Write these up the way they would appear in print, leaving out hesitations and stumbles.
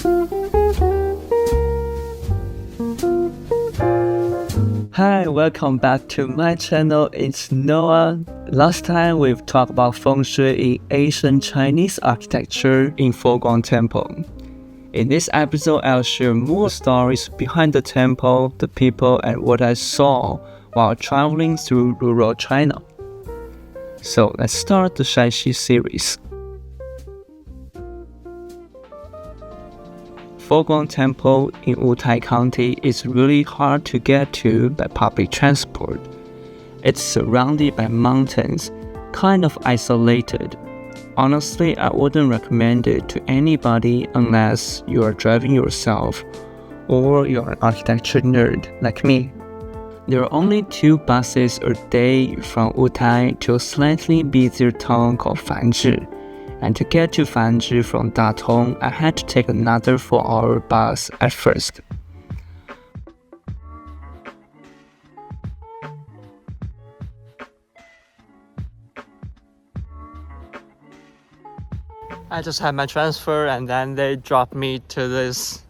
Hi, welcome back to my channel. It's Noah. Last time we've talked about feng shui in ancient Chinese architecture in Foguang Temple. In this episode, I'll share more stories behind the temple, the people, and what I saw while traveling through rural China. So let's start the Shanxi series. Foguang Temple in Wutai County is really hard to get to by public transport. It's surrounded by mountains, kind of isolated. Honestly, I wouldn't recommend it to anybody unless you are driving yourself or you're an architecture nerd like me. There are only 2 buses a day from Wutai to a slightly busier town called Fanzhi. And to get to Fanzhi from Datong, I had to take another 4-hour bus at first. I just had my transfer and then they dropped me to this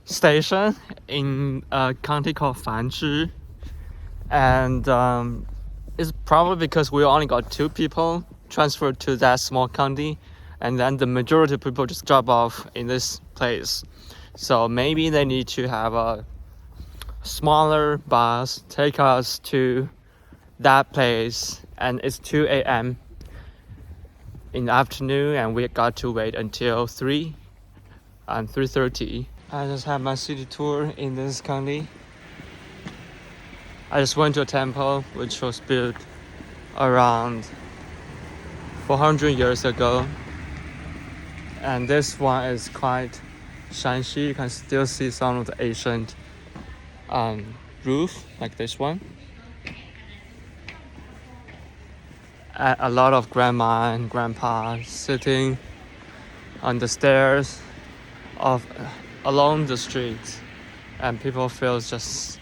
station in a county called Fanzhi. And it's probably because we only got 2 people transferred to that small county, and then the majority of people just drop off in this place. So maybe they need to have a smaller bus take us to that place, and it's 2 a.m. in the afternoon, and we got to wait until 3 and 3:30. I just had my city tour in this county. I just went to a temple which was built around 400 years ago, and this one is quite Shanxi. You can still see some of the ancient roof like this one. A lot of grandma and grandpa sitting on the stairs along the street, and people feel just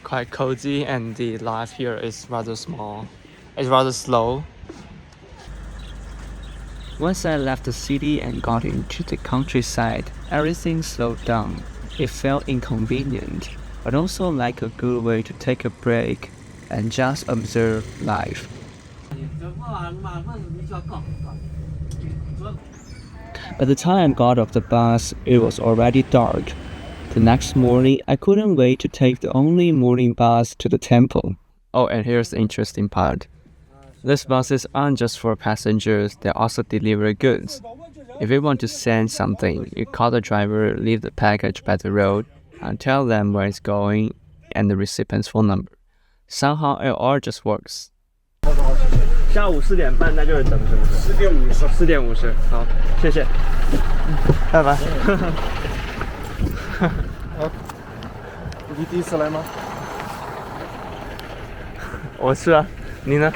quite cozy, and the life here is rather small. It's rather slow. Once I left the city and got into the countryside, everything slowed down. It felt inconvenient, but also like a good way to take a break and just observe life. By the time I got off the bus, it was already dark. The next morning, I couldn't wait to take the only morning bus to the temple. Oh, and here's the interesting part. These buses aren't just for passengers, they also deliver goods. If you want to send something, you call the driver, leave the package by the road, and tell them where it's going and the recipient's phone number. Somehow it all just works. 下午4点半那就是等是不是？4点50。4点50，好，谢谢。拜拜。好，你第一次来吗？我是啊，你呢？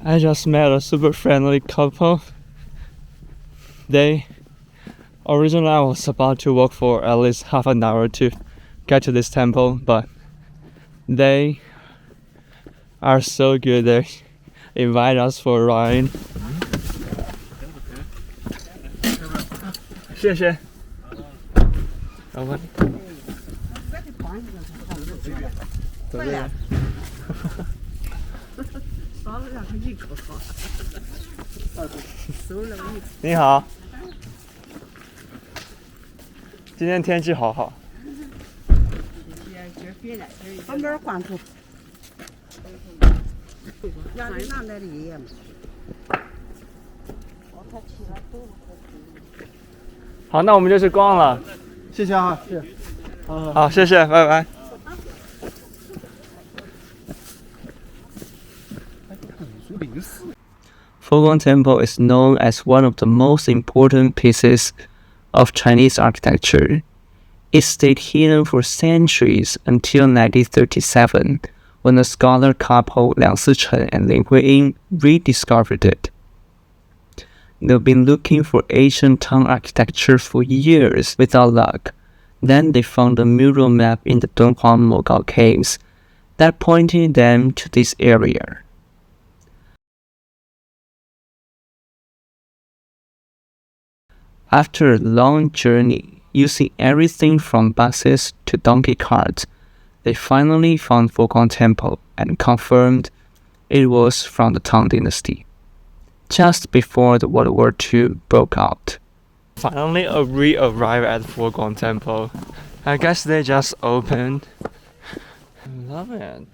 I just met a super friendly couple. Originally I was about to walk for at least half an hour to get to this temple, but they are so good. They invite us for a ride. 谢谢。老板。对呀。你好，今天天气好好。旁边关注。好，那我们就去逛了。谢谢啊，谢谢。好，谢谢，拜拜。 Foguang Temple is known as one of the most important pieces of Chinese architecture. It stayed hidden for centuries until 1937, when the scholar couple Liang Sichen and Lin Huiying rediscovered it. They've been looking for ancient Tang architecture for years without luck. Then they found a mural map in the Dunhuang Mogao caves that pointed them to this area. After a long journey, using everything from buses to donkey carts, they finally found Foguang Temple and confirmed it was from the Tang Dynasty, just before the World War II broke out. Finally, we arrived at Foguang Temple. I guess they just opened. I love it.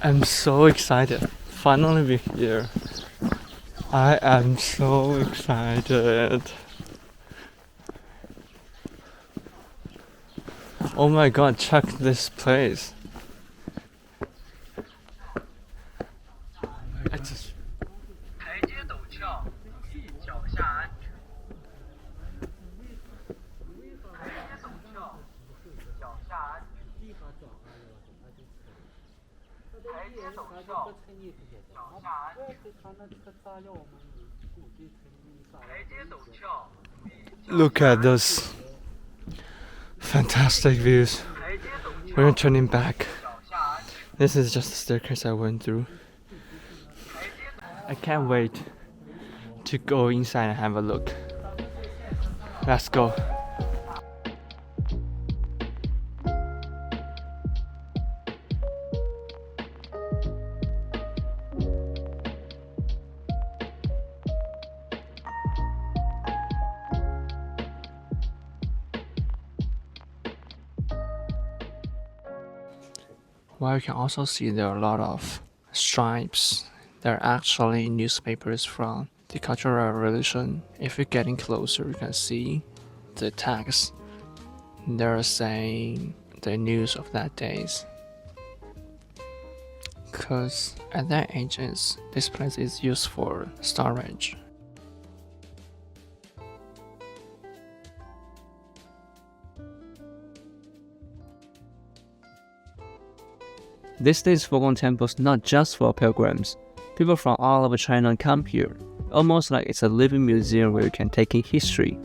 I'm so excited. Finally, we're here. I am so excited. Oh my god, check this place. I just... Look at those fantastic views. We're turning back. This is just the staircase I went through. I can't wait to go inside and have a look. Let's go. Well, you can also see there are a lot of stripes. They're actually newspapers from the Cultural Revolution. If you're getting closer, you can see the tags. They're saying the news of that days. Because at that ages, this place is used for storage. These days, Foguang Temple is not just for pilgrims. People from all over China come here, almost like it's a living museum where you can take in history,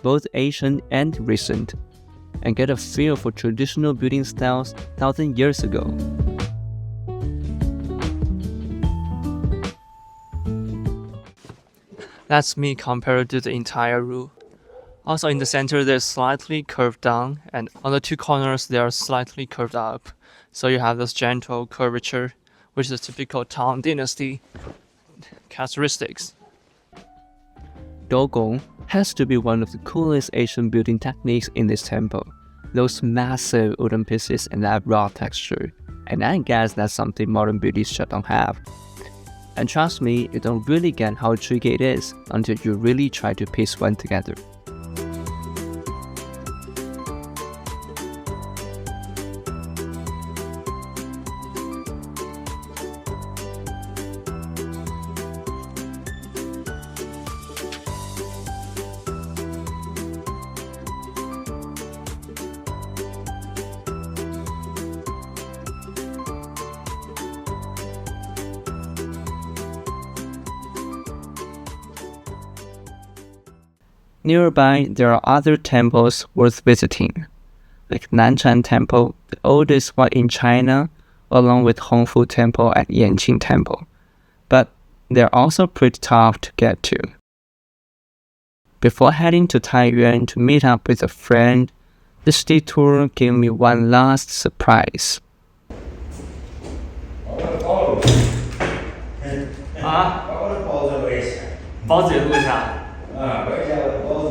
both ancient and recent, and get a feel for traditional building styles 1,000 years ago. That's me compared to the entire room. Also in the center, they're slightly curved down, and on the two corners, they are slightly curved up. So you have this gentle curvature, which is typical Tang Dynasty characteristics. Dogong has to be one of the coolest Asian building techniques in this temple. Those massive wooden pieces and that raw texture. And I guess that's something modern buildings just don't have. And trust me, you don't really get how tricky it is until you really try to piece one together. Nearby, there are other temples worth visiting, like No.1 Temple, the oldest one in China, along with Hongfu Temple and Yanqing Temple. But they're also pretty tough to get to. Before heading to Taiyuan to meet up with a friend, this detour gave me one last surprise. 啊，把我的包子围起来。包子也录一下。围起来我的包子。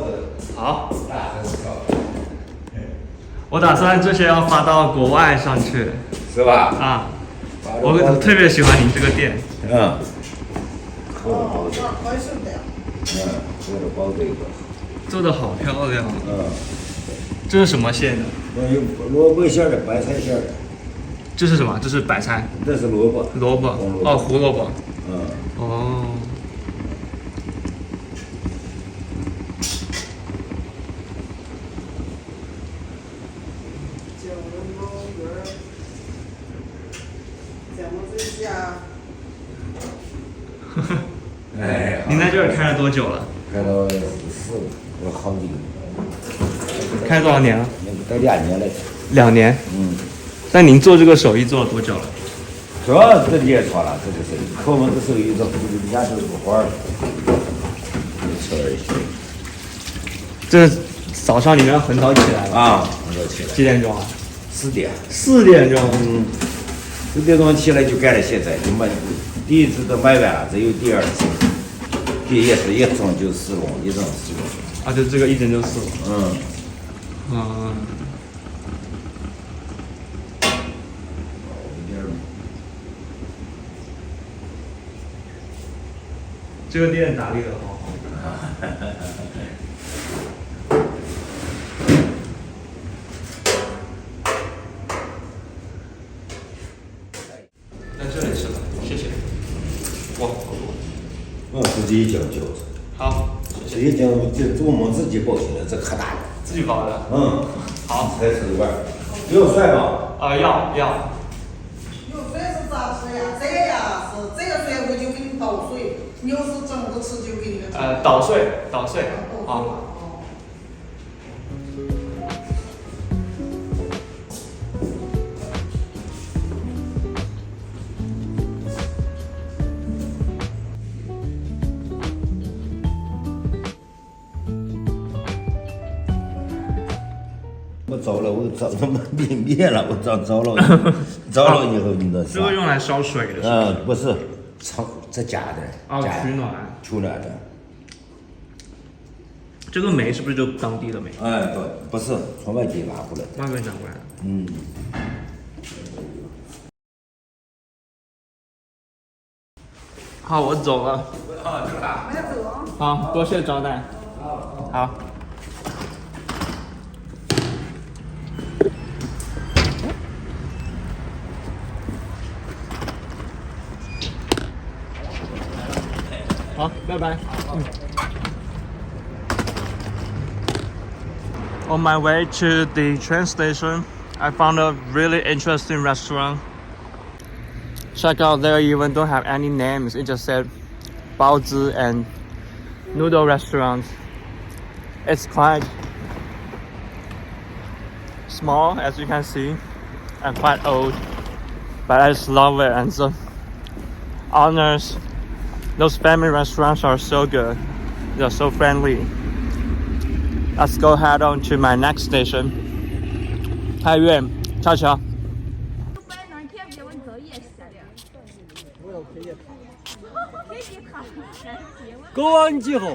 好，大很高。我打算这些要发到国外上去。是吧？啊，我特别喜欢你这个店。嗯。哦，那还是的呀。做的包子一个。做的好漂亮。嗯。这是什么馅的？有萝卜馅的，白菜馅的。这是什么？这是白菜。这是萝卜。萝卜。哦，胡萝卜。嗯。哦。你在这儿开了多久了？开到我好几年。开多少年了？得2年了。2年。嗯。那您做这个手艺做了多久了？这你也错了，这就是口门的时候有种人家就是花儿，吃而已。这早上你们要很早起来吧？啊，很早起来。几点钟啊4点。 ？4点钟。4点钟起来就干到现在，就买第一次都买完了，这有第二次，也是一种就4笼，一种4笼。啊，就这个1点就4了。嗯。嗯。这个店打理的好好。在这里吃吧，谢谢。哇，好多。自己讲究。好，自己讲，这我们自己包起来，这可大了。自己包的。好。才吃一碗，有蒜吗？要。有水是咋吃呀？这个呀是这个水我就给你倒水，你要是整不吃就给你们。捣碎。好。我糟了，我糟他妈灭了，我糟了，糟了以后你知道这个用来烧水的。不是，这加的。取暖的。这个煤是不是就当地的煤？不是，从外地拿过来的。外面拿过来的。好，我走了。走了。好，多谢招待。好。好，拜拜。On my way to the train station, I found a really interesting restaurant. Check out, they even don't have any names. It just said Baozi and noodle restaurant. It's quite small, as you can see, and quite old. But I just love it, and the owners, those family restaurants are so good. They're so friendly. Let's go head on to my next station. 太原，悄悄。公安记好。